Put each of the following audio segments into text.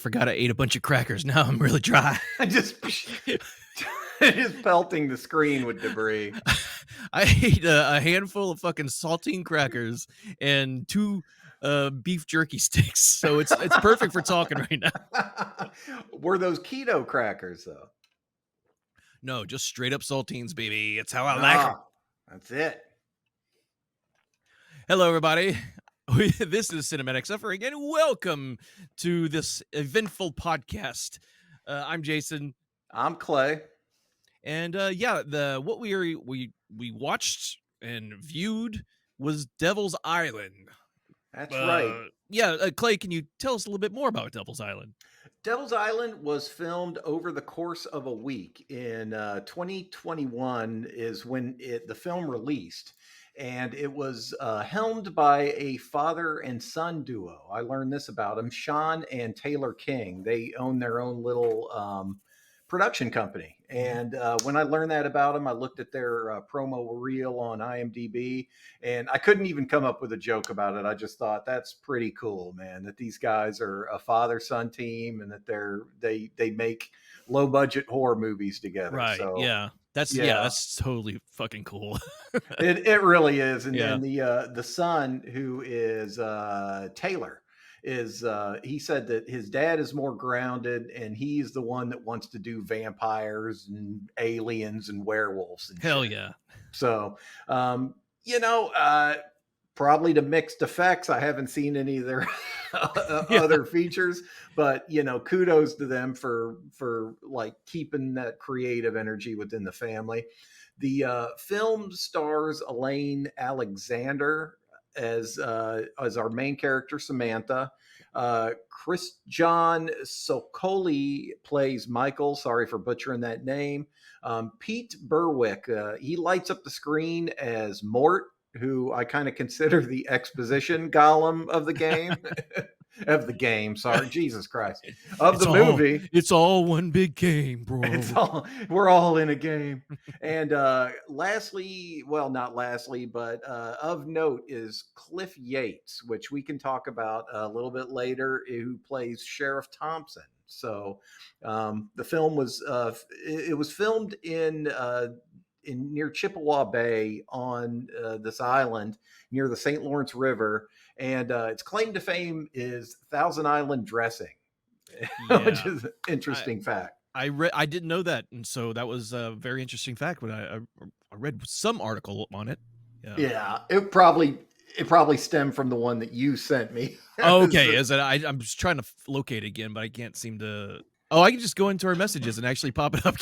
forgot I ate a bunch of crackers. Now I'm really dry. just pelting the screen with debris. I ate a handful of fucking saltine crackers and 2 beef jerky sticks. So it's perfect for talking right now. Were those keto crackers though? No, just straight up saltines, baby. It's how I like them. That's it. Hello, everybody. This is Cinematic Suffering, and welcome to this eventful podcast. I'm Jason. I'm Clay. And what we watched and viewed was Devil's Island. That's right. Yeah, Clay, can you tell us a little bit more about Devil's Island? Devil's Island was filmed over the course of a week. In 2021 is when the film released, and it was helmed by a father and son duo. I learned this about them, Sean and Taylor King. They own their own little production company. And when I learned that about them, I looked at their promo reel on IMDb, and I couldn't even come up with a joke about it. I just thought that's pretty cool, man, that these guys are a father-son team and that they make low-budget horror movies together. Right. So, yeah. That's totally fucking cool. it really is. And Yeah. then the son, who is Taylor, he said that his dad is more grounded and he's the one that wants to do vampires and aliens and werewolves and Hell shit. yeah. So probably to mixed effects. I haven't seen any of their other features, but kudos to them for like keeping that creative energy within the family. The film stars Elaine Alexander as our main character, Samantha. Chris John Sokoli plays Michael. Sorry for butchering that name. Pete Berwick, he lights up the screen as Mort, who I kind of consider the exposition golem of the game. Sorry, Jesus Christ. Movie. It's all one big game, bro. We're all in a game. And lastly, well, not lastly, but of note is Cliff Yates, which we can talk about a little bit later, who plays Sheriff Thompson. So the film was it was filmed in near Chippewa Bay on this island near the St. Lawrence River. And its claim to fame is Thousand Island dressing, which is an interesting fact. I didn't know that, and so that was a very interesting fact. But I read some article on it. Yeah, it probably stemmed from the one that you sent me. Okay, I'm just trying to locate it again, but I can't seem to. Oh, I can just go into our messages and actually pop it up.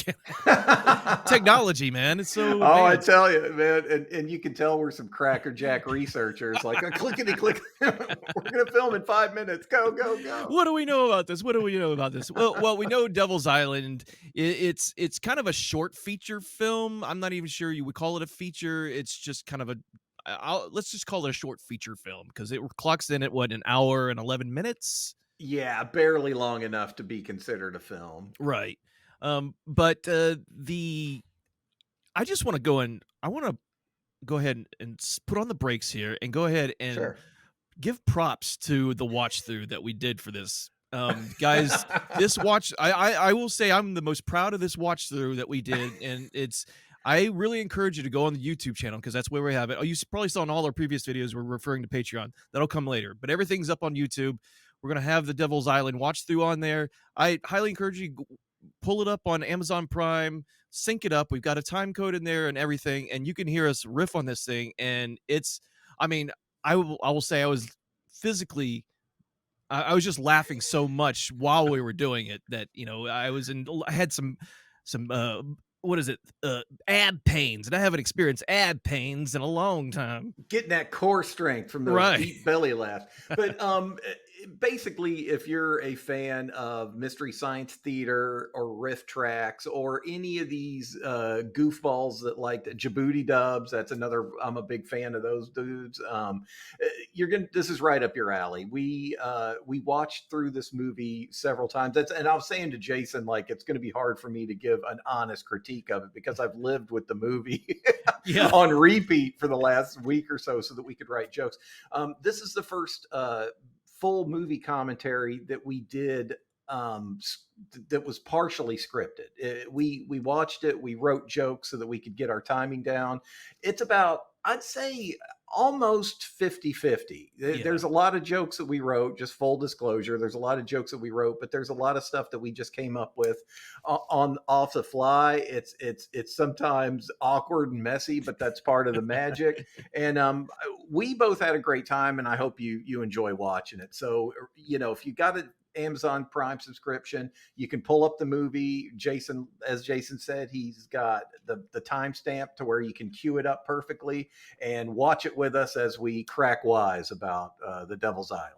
Technology, man. It's so advanced. I tell you, man. And you can tell we're some crackerjack researchers. Like a clickety click. We're going to film in 5 minutes. Go, go, go. What do we know about this? Well, we know Devil's Island. It's kind of a short feature film. I'm not even sure you would call it a feature. It's just kind of let's just call it a short feature film because it clocks in at an hour and 11 minutes. Yeah, barely long enough to be considered a film. Right. But I just want to go ahead and put on the brakes here and go ahead and give props to the watch through that we did for this. Guys, this watch, I will say I'm the most proud of this watch through that we did. And I really encourage you to go on the YouTube channel because that's where we have it. Oh, you probably saw in all our previous videos, we're referring to Patreon. That'll come later, but everything's up on YouTube. We're going to have the Devil's Island watch through on there. I highly encourage you to pull it up on Amazon Prime, sync it up. We've got a time code in there and everything, and you can hear us riff on this thing. And I will say I was physically, I was just laughing so much while we were doing it that, I had some ab pains, and I haven't experienced ab pains in a long time. Getting that core strength from the deep belly laugh. But basically, if you're a fan of Mystery Science Theater or Riff Tracks or any of these goofballs that like the Djibouti dubs, that's another. I'm a big fan of those dudes. This is right up your alley. We watched through this movie several times. And I was saying to Jason, like, it's going to be hard for me to give an honest critique of it because I've lived with the movie on repeat for the last week or so that we could write jokes. This is the first full movie commentary that we did that was partially scripted. We watched it. We wrote jokes so that we could get our timing down. It's about, I'd say, almost 50-50. Yeah. There's a lot of jokes that we wrote, just full disclosure. There's a lot of jokes that we wrote, but there's a lot of stuff that we just came up with on off the fly. It's sometimes awkward and messy, but that's part of the magic. And we both had a great time, and I hope you enjoy watching it. So, if you got an Amazon Prime subscription, you can pull up the movie. Jason, as Jason said, he's got the timestamp to where you can queue it up perfectly and watch it with us as we crack wise about the Devil's Island.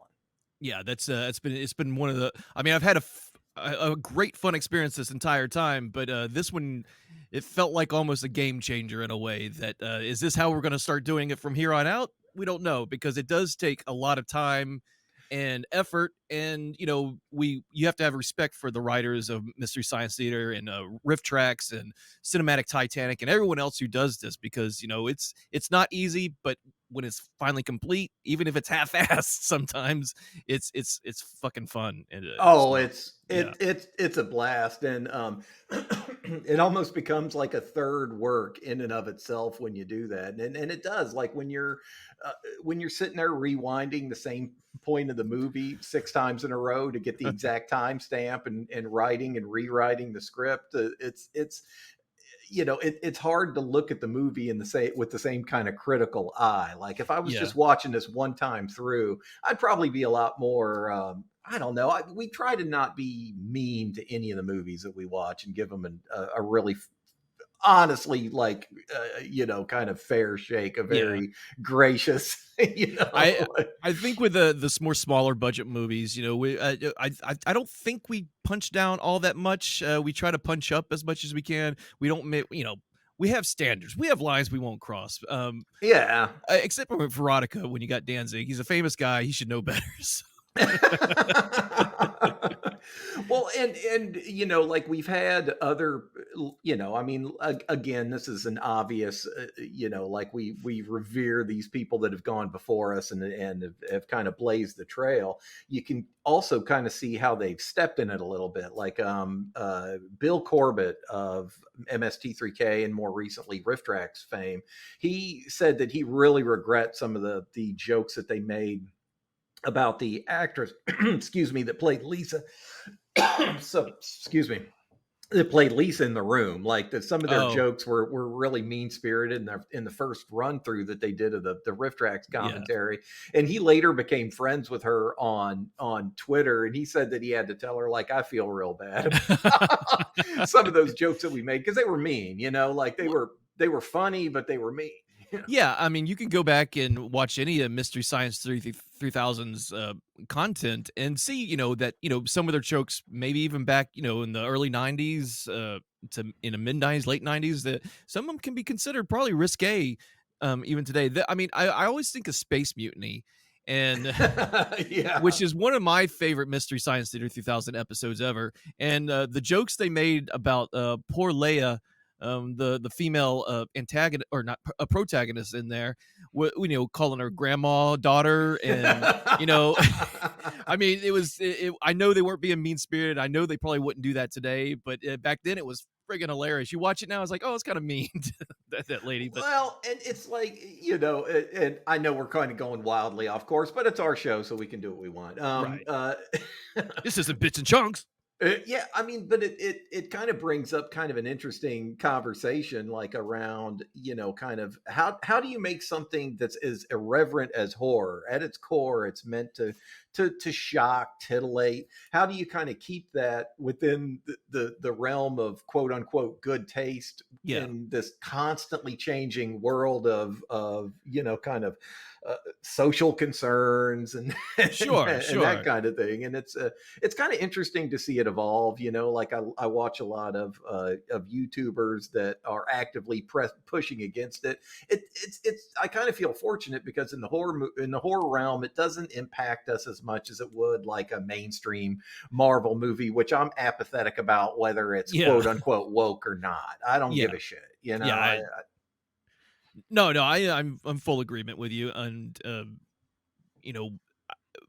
Yeah, that's it's been one of the. I mean, I've had a great fun experience this entire time, but this one, it felt like almost a game changer in a way. That is this how we're going to start doing it from here on out? We don't know, because it does take a lot of time and effort, and you have to have respect for the writers of Mystery Science Theater and Riff Tracks and Cinematic Titanic and everyone else who does this, because it's not easy, but when it's finally complete, even if it's half-assed, sometimes it's fucking fun. And Oh, so yeah, it's a blast, and it almost becomes like a third work in and of itself when you do that, and it does. Like when you're sitting there rewinding the same point of the movie 6 times in a row to get the exact timestamp, and writing and rewriting the script. It's hard to look at the movie in the same with the same kind of critical eye. Like if I was yeah. just watching this one time through, I'd probably be a lot more. I don't know. We try to not be mean to any of the movies that we watch and give them a really honestly, like, kind of fair shake, a Yeah. very gracious, I I think with the more smaller budget movies, I don't think we punch down all that much. We try to punch up as much as we can. We don't we have standards. We have lines we won't cross. yeah. Except for Veronica, when you got Danzig, he's a famous guy. He should know better. So, Well, and like we've had other, I mean, again, this is an obvious, like we revere these people that have gone before us, and have kind of blazed the trail. You can also kind of see how they've stepped in it a little bit, like Bill Corbett of MST3K and more recently Riff Tracks fame. He said that he really regrets some of the jokes that they made about the actress, excuse me, that played Lisa. So, excuse me, that played Lisa in The Room. Like that, some of their oh jokes were really mean spirited in the first run through that they did of the Riff Tracks yeah. commentary. And he later became friends with her on Twitter, and he said that he had to tell her, like, I feel real bad about some of those jokes that we made because they were mean. Like they were funny, but they were mean. Yeah, I mean, you can go back and watch any of Mystery Science 3000's content and see, that, some of their jokes, maybe even back, in the early 90s to in the mid 90s, late 90s, that some of them can be considered probably risque even today. I mean, I always think of Space Mutiny, and Yeah. which is one of my favorite Mystery Science Theater 3000 episodes ever. And the jokes they made about poor Leia, the female antagonist, or not a protagonist in there, calling her grandma, daughter, and I mean, I know they weren't being mean spirited. I know they probably wouldn't do that today, but back then it was friggin' hilarious. You watch it now, it's like, oh, it's kind of mean to that lady, but Well, and it's like, and I know we're kind of going wildly off course, but it's our show, so we can do what we want. right. This isn't bits and chunks. Yeah, I mean, but it kind of brings up kind of an interesting conversation, like around, kind of how do you make something that's as irreverent as horror? At its core, it's meant to shock, titillate. How do you kind of keep that within the realm of quote unquote good taste Yeah, in this constantly changing world of kind of social concerns and, sure, and that sure. kind of thing? And it's kind of interesting to see it evolve. Like I watch a lot of YouTubers that are actively pushing against it. It's I kind of feel fortunate because in the horror realm, it doesn't impact us as much as it would like a mainstream Marvel movie, which I'm apathetic about whether it's Yeah, quote unquote woke or not. I don't yeah, give a shit. yeah. No, no, I'm full agreement with you, and you know,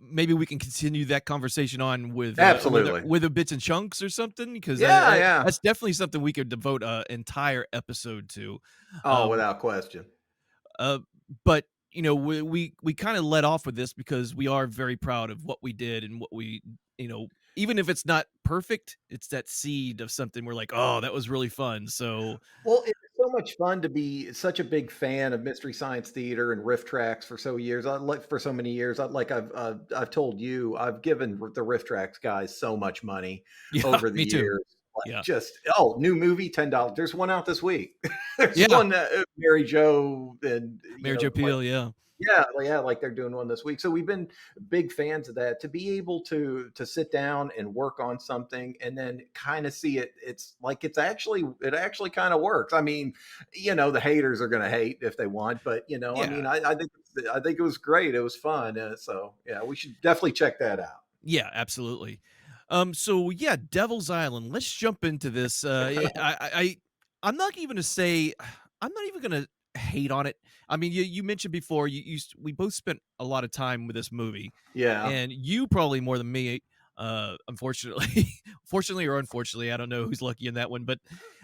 maybe we can continue that conversation on Absolutely. with a bits and chunks or something, because Yeah, yeah. that's definitely something we could devote a entire episode to. Oh, Um, without question. uh, but we kind of let off with this because we are very proud of what we did and what we, even if it's not perfect, it's that seed of something we're like, oh, that was really fun. So Well, it's so much fun to be such a big fan of Mystery Science Theater and riff tracks for so years. I like for so many years. I've told you I've given the riff tracks guys so much money yeah, over the me too. years. Like Yeah, just new movie $10. There's one out this week. There's yeah, one Mary Jo and Mary Jo like Pehl, yeah. yeah, like they're doing one this week. So we've been big fans of that. To be able to sit down and work on something and then kind of see it, it's like it actually kind of works. I mean, the haters are going to hate if they want, but I mean, Yeah. I think it was great. It was fun. So yeah, we should definitely check that out. Yeah, absolutely. So yeah, Devil's Island. Let's jump into this. I'm not even gonna say I'm not even gonna hate on it. I mean, you mentioned before we both spent a lot of time with this movie, Yeah. and you probably more than me. Unfortunately, fortunately or unfortunately, I don't know who's lucky in that one, but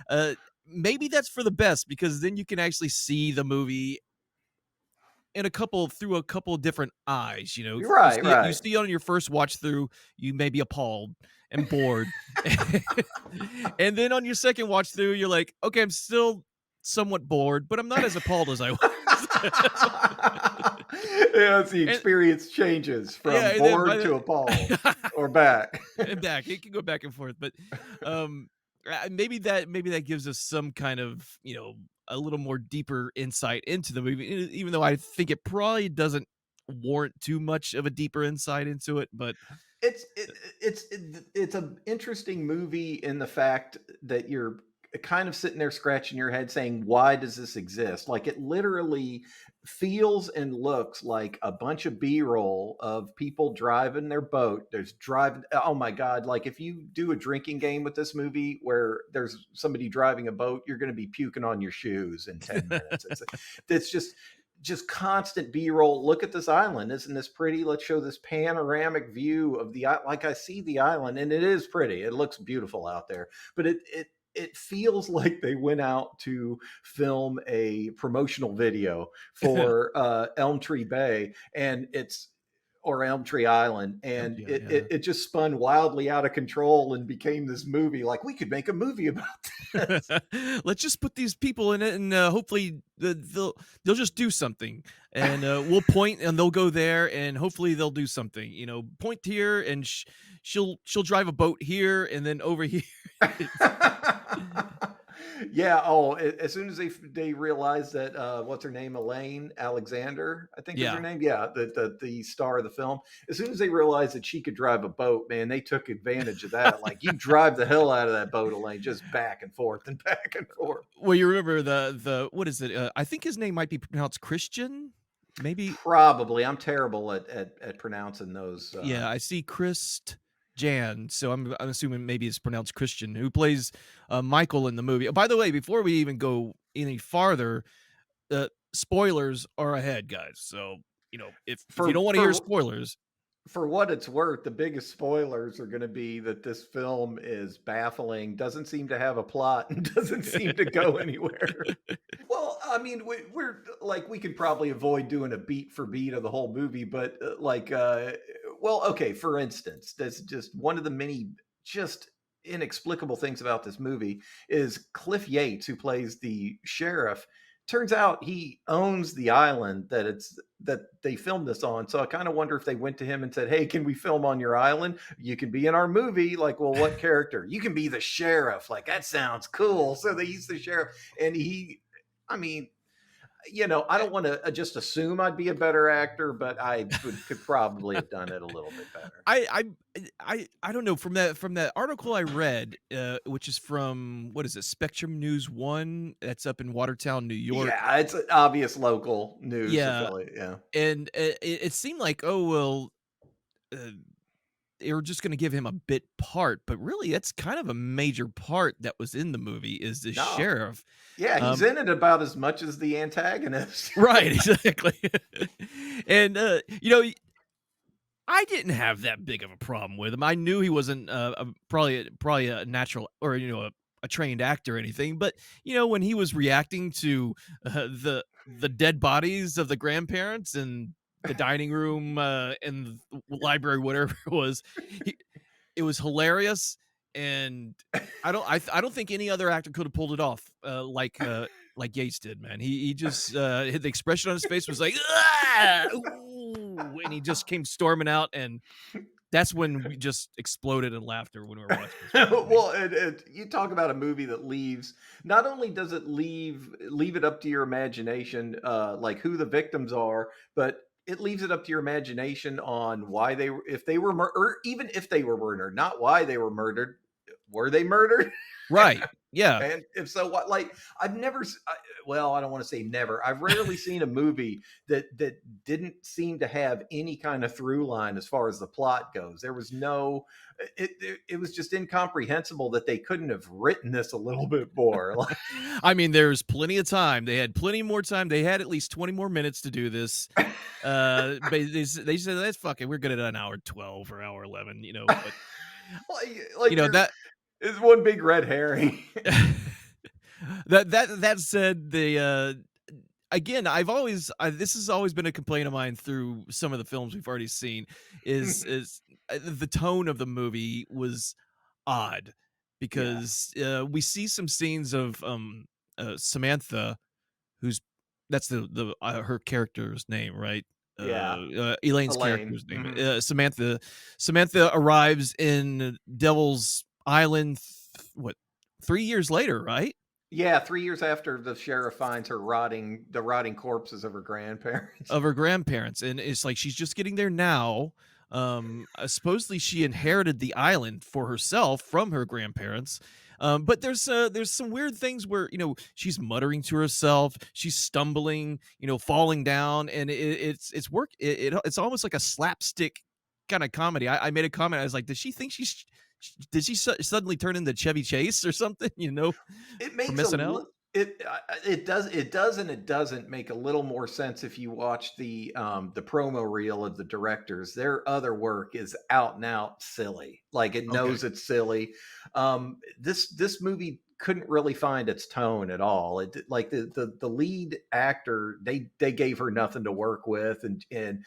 uh, maybe that's for the best because then you can actually see the movie in through a couple of different eyes. Right, You right. see on your first watch through, you may be appalled and bored. And then on your second watch through, you're like, okay, I'm still somewhat bored, but I'm not as appalled as I was. Yeah, the and experience changes yeah, from and then by bored the to appalled or back. and back, it can go back and forth, but um maybe that gives us some kind of, a little more deeper insight into the movie, even though I think it probably doesn't warrant too much of a deeper insight into it, but It's it, it's an interesting movie in the fact that you're kind of sitting there scratching your head saying, why does this exist? Like it literally feels and looks like a bunch of B-roll of people driving their boat. There's driving, oh my God, like if you do a drinking game with this movie where there's somebody driving a boat, you're going to be puking on your shoes in 10 minutes. It's just constant B-roll. Look at this island. Isn't this pretty? Let's show this panoramic view of like I see the island, and it is pretty. It looks beautiful out there. But it feels like they went out to film a promotional video for Elm Tree Bay, and it's or Elm Tree Island, and yeah, it just spun wildly out of control and became this movie. Like we could make a movie about this. yeah. Let's just put these people in it, and hopefully they'll just do something, and we'll point, and they'll go there, and hopefully they'll do something. Point here, and she'll drive a boat here, and then over here. Yeah. Oh, as soon as they realized that what's her name, Elaine Alexander, I think is her Yeah. name. Yeah, the star of the film. As soon as they realized that she could drive a boat, man, they took advantage of that. Like you drive the hell out of that boat, Elaine, just back and forth and back and forth. Well, you remember the what is it? I think his name might be pronounced Christian. Maybe. Probably, I'm terrible at pronouncing those. Yeah, I see Chris Jan, so I'm assuming maybe it's pronounced Christian, who plays Michael in the movie. By the way, before we even go any farther, spoilers are ahead, guys. So if you for don't want to hear for spoilers, for what it's worth, the biggest spoilers are going to be that this film is baffling, doesn't seem to have a plot, and doesn't seem to go anywhere. Well, I mean, we're like, we could probably avoid doing a beat for beat of the whole movie, but well, okay, for instance, that's just one of the many just inexplicable things about this movie is Cliff Yates, who plays the sheriff. Turns out he owns the island that they filmed this on. So I kind of wonder if they went to him and said, "Hey, can we film on your island? You can be in our movie." Like, well, what character? You can be the sheriff. Like, that sounds cool. So they used the sheriff, and I mean, I don't want to just assume I'd be a better actor, but could probably have done it a little bit better. I don't know, from that article I read, which is from, what is it, Spectrum News One, that's up in Watertown, New York. Yeah, it's an obvious local news Yeah, affiliate. Yeah. and it seemed like, oh well, uh, they were just going to give him a bit part, but really that's kind of a major part that was in the movie, is the No. sheriff. Yeah, he's Um, in it about as much as the antagonist. right, exactly. And I didn't have that big of a problem with him. I knew he wasn't probably a natural or a trained actor or anything. But when he was reacting to the dead bodies of the grandparents in the dining room in the library, whatever it was, he, it was hilarious. And I don't think any other actor could have pulled it off like Yates did, man. He just the expression on his face was like, "Ah! Ooh," and he just came storming out, and that's when we just exploded in laughter when we were watching this movie. Well, you talk about a movie that leaves. Not only does it leave it up to your imagination, like who the victims are, but it leaves it up to your imagination on why they were, if they were or even if they were murdered, not why they were murdered. Were they murdered? Right. Yeah. And if so, what? Like I've never, well, I don't want to say never. I've rarely seen a movie that didn't seem to have any kind of through line as far as the plot goes. There was no. It was just incomprehensible that they couldn't have written this a little bit more. I mean, there's plenty of time. They had plenty more time. They had at least 20 more minutes to do this. But they said, "Let's fuck it. We're good at an hour 12 or hour 11." But like that is one big red herring. that said, again, this has always been a complaint of mine through some of the films we've already seen is the tone of the movie was odd because we see some scenes of Samantha, who's that's the her character's name, right? Yeah, Elaine's Elaine. character's name. Samantha arrives in Devil's Island. What 3 years later, right? Yeah, 3 years after the sheriff finds the rotting corpses of her grandparents. Of her grandparents, and it's like she's just getting there now. Supposedly she inherited the island for herself from her grandparents. But there's some weird things where she's muttering to herself, she's stumbling, falling down, and it's work. It's almost like a slapstick kind of comedy. I made a comment. I was like, does she think did she suddenly turn into Chevy Chase or something? It From makes SNL. it does and it doesn't make a little more sense if you watch the promo reel of the directors. Their other work is out and out silly. Like it Okay. knows it's silly. This movie couldn't really find its tone at all. Like the lead actor, they gave her nothing to work with, and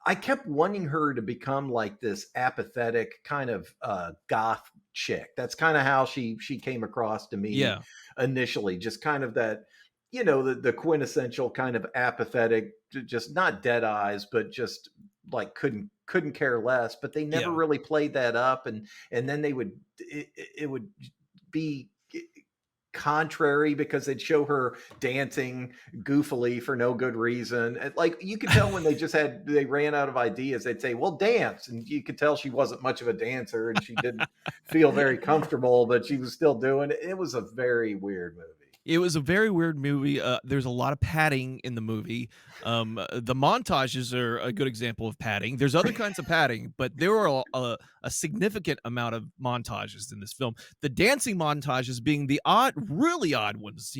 I kept wanting her to become like this apathetic kind of goth chick. That's kind of how she came across to me Yeah. initially. Just kind of that, the quintessential kind of apathetic, just not dead eyes, but just like couldn't care less. But they never Yeah. really played that up, and then it would be contrary because they'd show her dancing goofily for no good reason. Like you could tell when they ran out of ideas, they'd say, "Well, dance," and you could tell she wasn't much of a dancer and she didn't feel very comfortable, but she was still doing it. It was a very weird movie. It was a very weird movie. There's a lot of padding in the movie. The montages are a good example of padding. There's other kinds of padding, but there are a significant amount of montages in this film. The dancing montages being the really odd ones,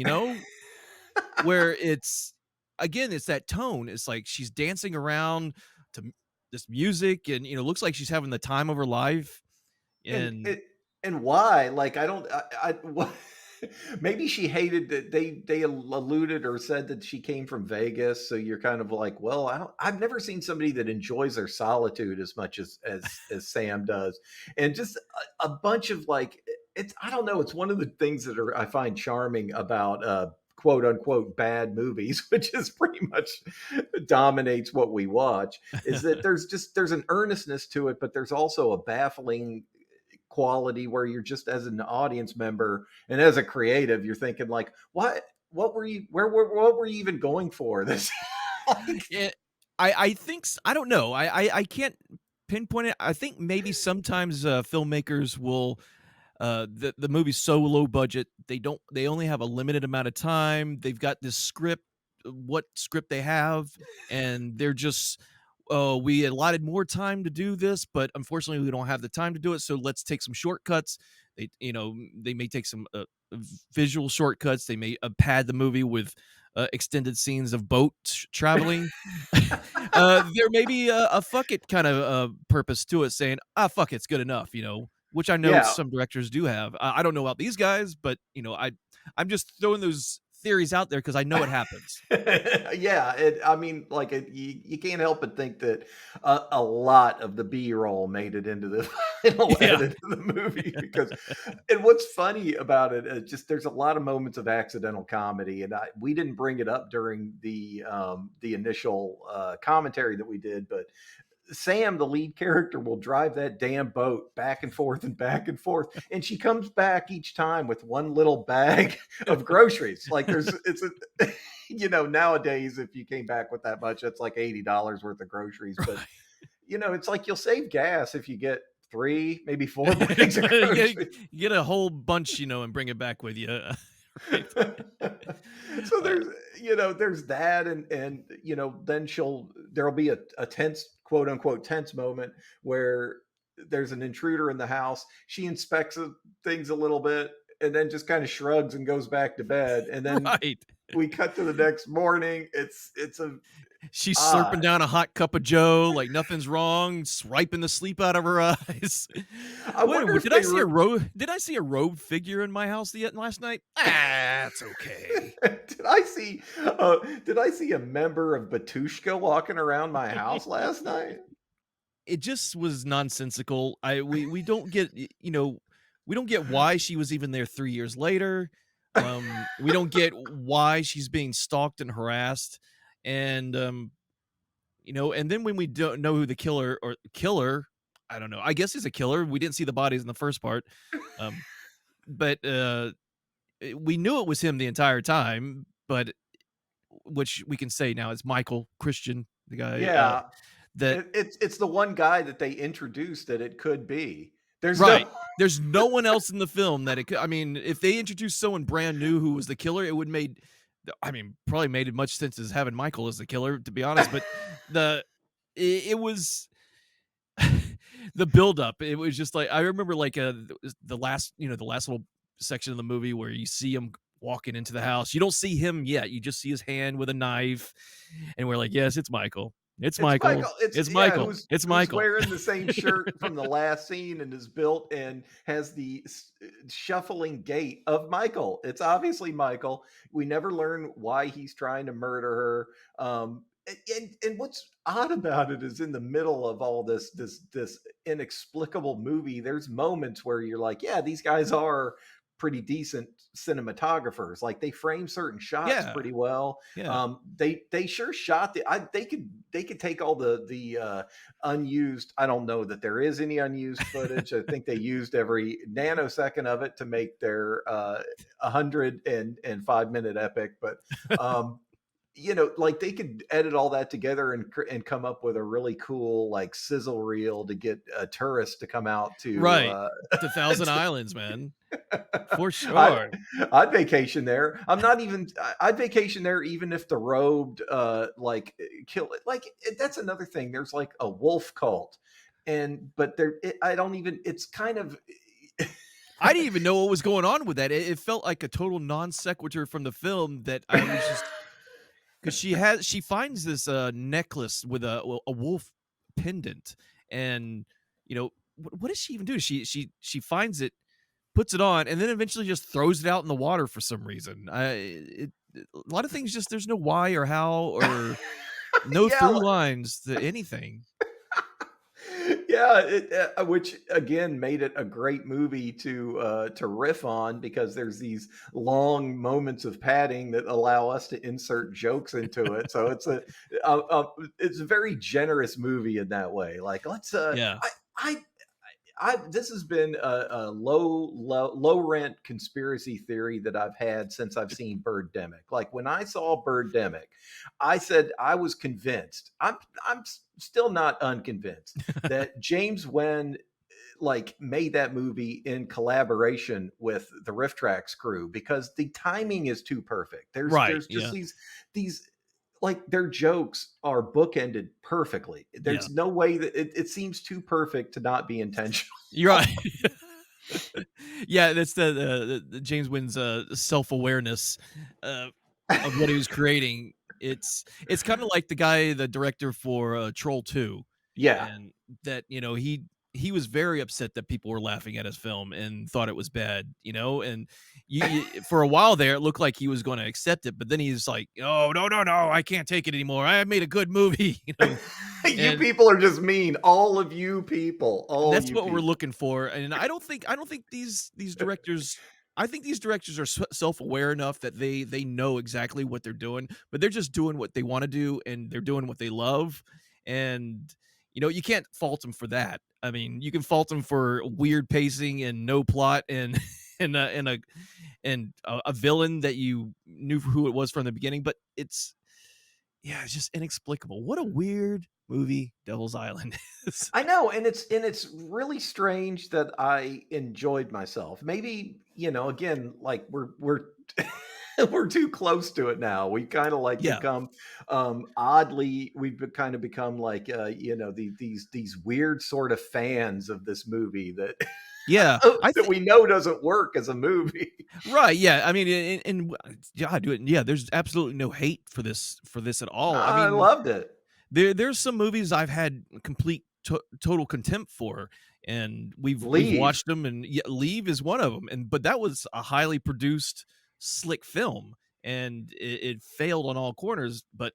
where it's that tone. It's like she's dancing around to this music and, looks like she's having the time of her life. And And it and why? Like I don't maybe she hated that they alluded or said that she came from Vegas, so you're kind of like, well, I've never seen somebody that enjoys their solitude as much as Sam does, and just a bunch of like it's I don't know, it's one of the things that I find charming about quote unquote bad movies, which is pretty much dominates what we watch, is that there's an earnestness to it, but there's also a baffling quality where you're just as an audience member and as a creative, you're thinking like, what were you what were you even going for this? Like, yeah, I think I don't know. I can't pinpoint it. I think maybe sometimes filmmakers will the movie's so low budget, they only have a limited amount of time. They've got this script, what script they have, and they're just, oh, we allotted more time to do this, but unfortunately we don't have the time to do it, so let's take some shortcuts. They may take some visual shortcuts. They may pad the movie with extended scenes of boat traveling. There may be a fuck it kind of purpose to it, saying, ah, fuck it's good enough, which I know Yeah. some directors do have. I don't know about these guys, but I'm just throwing those theories out there because I know it happens. Yeah, I mean, like, you can't help but think that a lot of the B-roll made it into the final Yeah. edit of the movie because and what's funny about it is just there's a lot of moments of accidental comedy, and we didn't bring it up during the initial commentary that we did, but Sam, the lead character, will drive that damn boat back and forth, and she comes back each time with one little bag of groceries. Like it's a, nowadays if you came back with that much, that's like $80 worth of groceries. But it's like you'll save gas if you get three, maybe four bags of you groceries. get a whole bunch, and bring it back with you. Right. So Uh, there's that, and then there'll be a tense, quote unquote tense moment where there's an intruder in the house. She inspects things a little bit and then just kind of shrugs and goes back to bed, and then right. we cut to the next morning. It's a She's slurping odd. down a hot cup of joe like nothing's wrong, swiping the sleep out of her eyes. I Wait, wonder if did I they see a robed figure in my house yet last night? Ah, it's okay. did I see a member of Batushka walking around my house last night? It just was nonsensical. We don't get we don't get why she was even there 3 years later. We don't get why she's being stalked and harassed, and and then when we don't know who the killer, I don't know. I guess he's a killer. We didn't see the bodies in the first part, um, but we knew it was him the entire time. But which we can say now it's Michael Christian, the guy Yeah, that it's the one guy that they introduced that it could be. There's no right. There's no one else in the film that it could. I mean, if they introduced someone brand new who was the killer, it would made. I mean, probably made as much sense as having Michael as the killer, to be honest. But it was the buildup. It was just like I remember, like the last, the last little section of the movie where you see him walking into the house. You don't see him yet. You just see his hand with a knife, and we're like, yes, it's Michael. It's It's Michael. Michael. It's It's yeah, Michael. who's It's who's Michael. wearing the same shirt from the last scene and is built and has the shuffling gait of Michael. It's obviously Michael. We never learn why he's trying to murder her. And what's odd about it is in the middle of all this inexplicable movie, there's moments where you're like, yeah, these guys are pretty decent cinematographers. Like they frame certain shots Yeah. pretty well. Yeah. They sure shot they could take all the unused. I don't know that there is any unused footage. I think they used every nanosecond of it to make their 105-minute epic. But like they could edit all that together and come up with a really cool like sizzle reel to get a tourist to come out to Right. To Thousand to, Islands, man. For I, sure. I'd vacation there. I'd vacation there even if the robed kill it. Like that's another thing. There's like a wolf cult, but I don't even. It's kind of. I didn't even know what was going on with that. It felt like a total non sequitur from the film that I was just because she finds this necklace with a wolf pendant, and what does she even do? She finds it, puts it on, and then eventually just throws it out in the water for some reason. A lot of things just there's no why or how or no Yeah, through lines to anything. yeah, which again made it a great movie to riff on because there's these long moments of padding that allow us to insert jokes into it. So it's a very generous movie in that way. Like let's Yeah. I this has been a low rent conspiracy theory that I've had since I've seen Birdemic. Like when I saw Birdemic, I said I was convinced. I'm still not unconvinced that James Wen like made that movie in collaboration with the Riff Tracks crew because the timing is too perfect. Right. There's just Yeah. these like their jokes are bookended perfectly. Yeah. There's no way that it seems too perfect to not be intentional. You're right. Yeah, that's the James Wynn's self-awareness uh, of what he was creating. It's kind of like the director for Troll 2, Yeah. and that he was very upset that people were laughing at his film and thought it was bad, and for a while there it looked like he was going to accept it, but then he's like, oh, no, no, no, I can't take it anymore. I made a good movie. You And people are just mean. All of you people. All that's you what we're people. looking for, and I don't think these directors. I think these directors are self-aware enough that they know exactly what they're doing, but they're just doing what they want to do, and they're doing what they love, and you can't fault them for that. I mean, you can fault them for weird pacing and no plot and and a villain that you knew who it was from the beginning, but it's just inexplicable. What a weird movie Devil's Island is. I know, and it's really strange that I enjoyed myself. Maybe, again, like we're we're too close to it now. We kind of like Yeah. become oddly kind of become like these weird sort of fans of this movie that Yeah, I that think we know doesn't work as a movie. right, yeah, I mean, yeah, dude, yeah, there's absolutely no hate for this at all. I I mean, loved it. there's some movies I've had complete total contempt for, and we've Leave. watched them, and yeah, Leave is one of them, but that was a highly produced, slick film, and it failed on all corners, but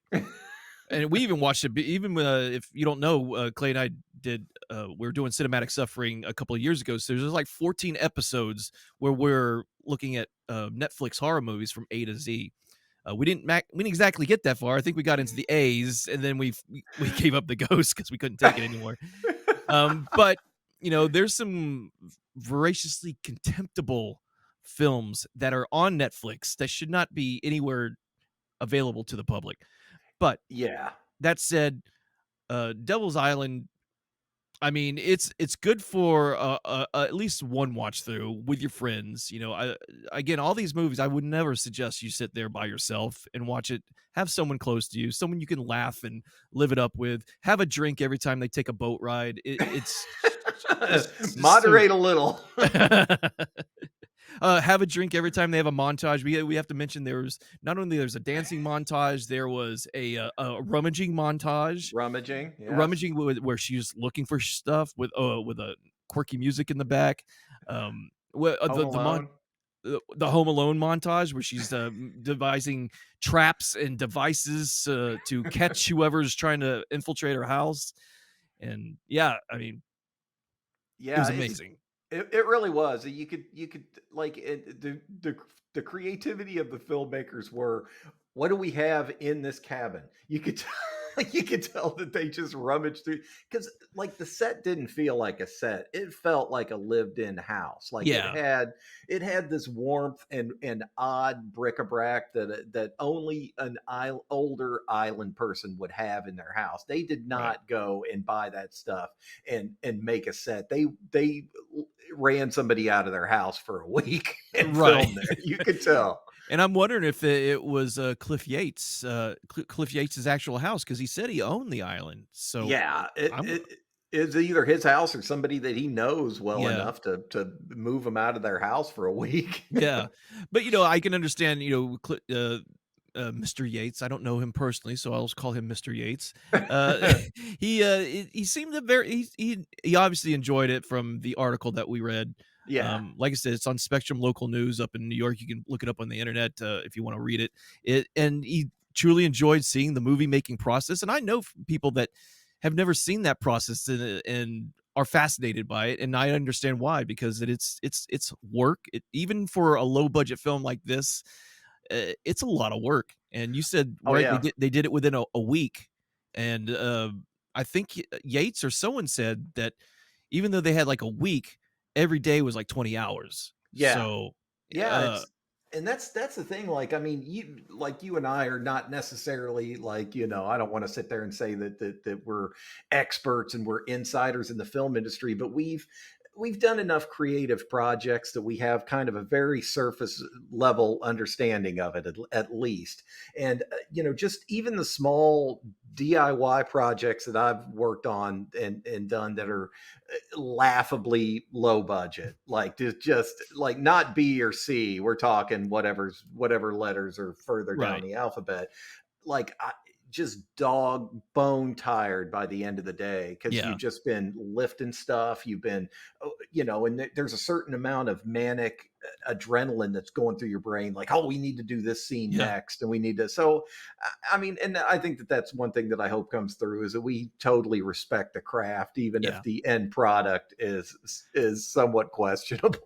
and we even watched it. Even if you don't know, Clay and I did. We were doing cinematic suffering a couple of years ago. So there's like 14 episodes where we're looking at Netflix horror movies from A to Z. We didn't exactly get that far. I think we got into the A's, and then we gave up the ghost because we couldn't take it anymore. But there's some voraciously contemptible films that are on Netflix that should not be anywhere available to the public. But Yeah. that said, Devil's Island, I mean, it's good for at least one watch through with your friends. Again, all these movies, I would never suggest you sit there by yourself and watch it. Have someone close to you, someone you can laugh and live it up with. Have a drink every time they take a boat ride. It's just so. Moderate a little. Have a drink every time they have a montage. We have to mention there's a dancing montage. There was a rummaging montage. Rummaging, yes. Rummaging where she's looking for stuff with a quirky music in the back. Home Alone. The Home Alone montage where she's devising traps and devices to catch whoever's trying to infiltrate her house. And yeah, I mean, it was Yeah, amazing. it really was. You could like the creativity of the filmmakers were, what do we have in this cabin? You could you could tell that they just rummaged through, because like the set didn't feel like a set. It felt like a lived-in house. Like Yeah, it had this warmth and odd bric-a-brac that only an older island person would have in their house. They did right, not go and buy that stuff and make a set. They ran somebody out of their house for a week and right. filmed there. You could tell. And I'm wondering if it was Cliff Yates, Cliff Yates' actual house, because he said he owned the island. So Yeah, I'm it is either his house or somebody that he knows well yeah. enough to move them out of their house for a week. Yeah, but, I can understand, Mr. Yates. I don't know him personally, so I'll just call him Mr. Yates. Uh, he seemed to he obviously enjoyed it from the article that we read. Yeah. Like I said, it's on Spectrum Local News up in New York. You can look it up on the internet, if you wanna read it. And he truly enjoyed seeing the movie making process, and I know people that have never seen that process and are fascinated by it, and I understand why, because it's work. Even for a low budget film like this, it's a lot of work. And you said Oh right, yeah. they did it within a week, and I think Yates or someone said that even though they had like a week, every day was like 20 hours. Yeah. So, Yeah, uh, it's and that's the thing. Like, I mean, you and I are not necessarily like, I don't want to sit there and say that we're experts and we're insiders in the film industry, but we've done enough creative projects that we have kind of a very surface level understanding of it, at least. And just even the small DIY projects that I've worked on and done that are laughably low budget, like just like not B or C. We're talking whatever letters are further down Right. the alphabet. Like just dog bone tired by the end of the day because Yeah. you've just been lifting stuff. You've been, and there's a certain amount of manic adrenaline that's going through your brain. Like, oh, we need to do this scene Yeah. next, and we need to. So, I mean, and I think that that's one thing that I hope comes through is that we totally respect the craft, even if Yeah. the end product is somewhat questionable.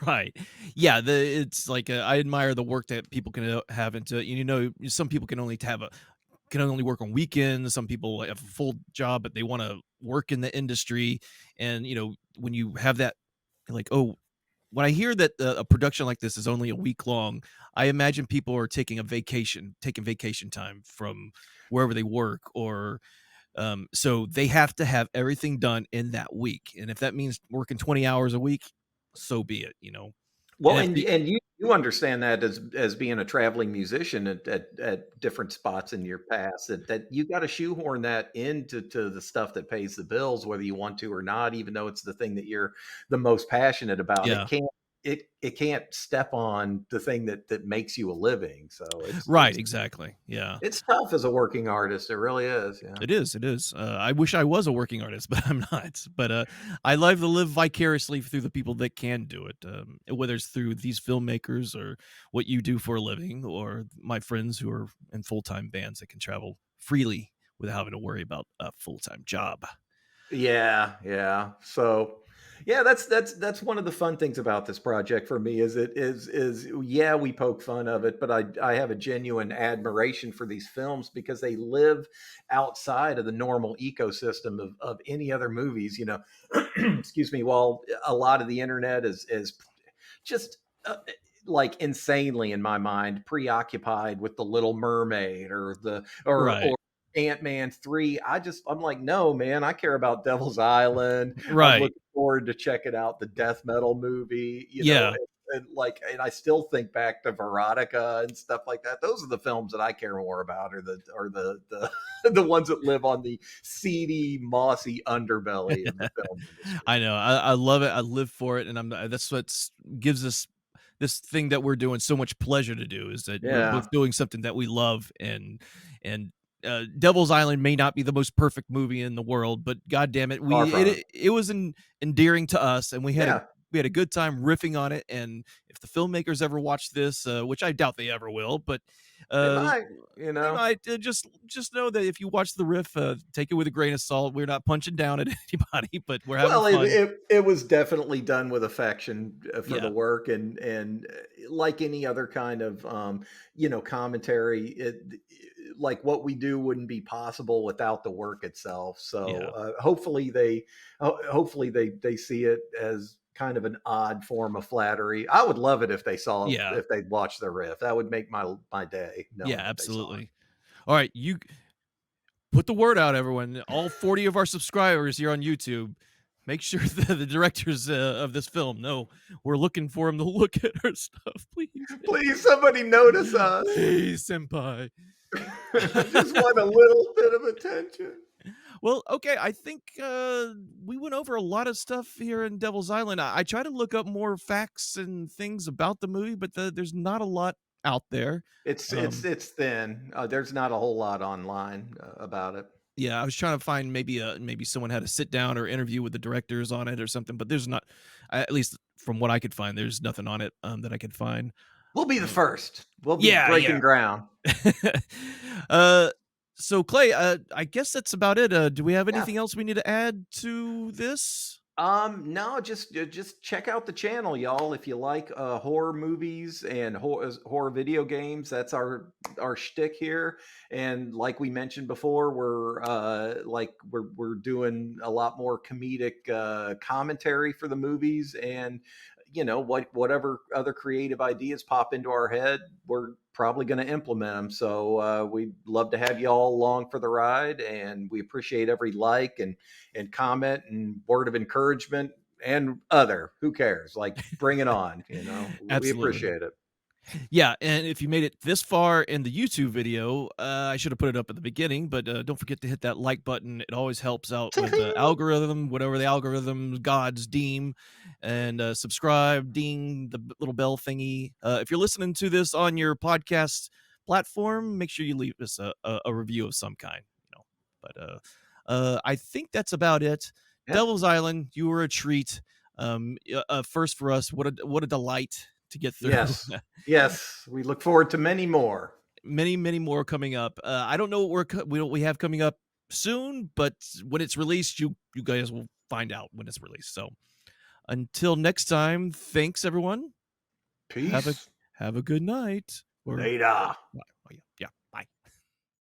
Right. Yeah, it's like, I admire the work that people can, have into it. Some people can only work on weekends. Some people have a full job, but they wanna work in the industry, and, when you have that, like, oh, when I hear that a production like this is only a week long, I imagine people are taking vacation time from wherever they work, or, so they have to have everything done in that week, and if that means working 20 hours a week, so be it. And Well, if and you understand that as being a traveling musician at different spots in your past that you got to shoehorn that into the stuff that pays the bills, whether you want to or not, even though it's the thing that you're the most passionate about. Yeah. It can't step on the thing that makes you a living. So Right, exactly, yeah. it's tough as a working artist. It really is. Yeah. It is. I wish I was a working artist, but I'm not. But, I love to live vicariously through the people that can do it, whether it's through these filmmakers or what you do for a living, or my friends who are in full-time bands that can travel freely without having to worry about a full-time job. Yeah, yeah. So, yeah, that's one of the fun things about this project for me is it is yeah, we poke fun of it, but I have a genuine admiration for these films because they live outside of the normal ecosystem of any other movies, excuse me, while a lot of the internet is just like insanely in my mind preoccupied with the Little Mermaid or the Right, or Ant-Man 3. I'm like, no, man, I care about Devil's Island. I'm right, looking forward to checking out the death metal movie, yeah. and I still think back to Veronica and stuff like that. Those are the films that I care more about, or the the ones that live on the seedy, mossy underbelly of the film industry. I know. I love it. I live for it, and that's what gives us this thing that we're doing so much pleasure to do, is that we're Yeah, both doing something that we love, and Devil's Island may not be the most perfect movie in the world, but god damn it, far from it. it was endearing to us, and Yeah, we had a good time riffing on it. And if the filmmakers ever watch this, which I doubt they ever will, but they uh, might, they might, just know that if you watch the riff, take it with a grain of salt. We're not punching down at anybody, but we're having Well, fun. it was definitely done with affection for the Yeah, work, and like any other kind of commentary, like what we do wouldn't be possible without the work itself. So yeah, hopefully they see it as kind of an odd form of flattery. I would love it yeah, if they watched the riff. That would make my day yeah, knowing that they saw it. absolutely. All right, you put the word out, everyone. All 40 of our subscribers here on YouTube, make sure the directors of this film know we're looking for them to look at our stuff, please. Please, somebody notice us. Please, senpai. Just want a little bit of attention. Well, okay, I think we went over a lot of stuff here in Devil's Island. I try to look up more facts and things about the movie, but there's not a lot out there. Um, It's thin. There's not a whole lot online about it. yeah, I was trying to find maybe someone had a sit down or interview with the directors on it or something, but there's not, at least from what I could find, there's nothing on it that I could find. We'll be the Uh, first. We'll be yeah, breaking yeah. ground. uh, so Clay, I guess that's about it. Do we have Yeah. anything else we need to add to this? No, just check out the channel, y'all. If you like horror movies and horror video games, that's our shtick here. And like we mentioned before, we're doing a lot more comedic commentary for the movies, and whatever other creative ideas pop into our head, we're probably going to implement them. So we'd love to have you all along for the ride, and we appreciate every like and comment and word of encouragement and other. Who cares? Like, bring it on. We Absolutely. appreciate it. Yeah, and if you made it this far in the YouTube video, I should have put it up at the beginning, but don't forget to hit that like button. It always helps out with the algorithm, whatever the algorithm gods deem, and subscribe, ding the little bell thingy. If you're listening to this on your podcast platform, make sure you leave us a review of some kind. But I think that's about it. Yep. Devil's Island, you were a treat. First for us, what a delight to get through. Yes. Yes. We look forward to many more. Many more coming up. I don't know what we have coming up soon, but when it's released, you guys will find out when it's released. So until next time, thanks everyone. Have a Peace. have a good night. Or Later.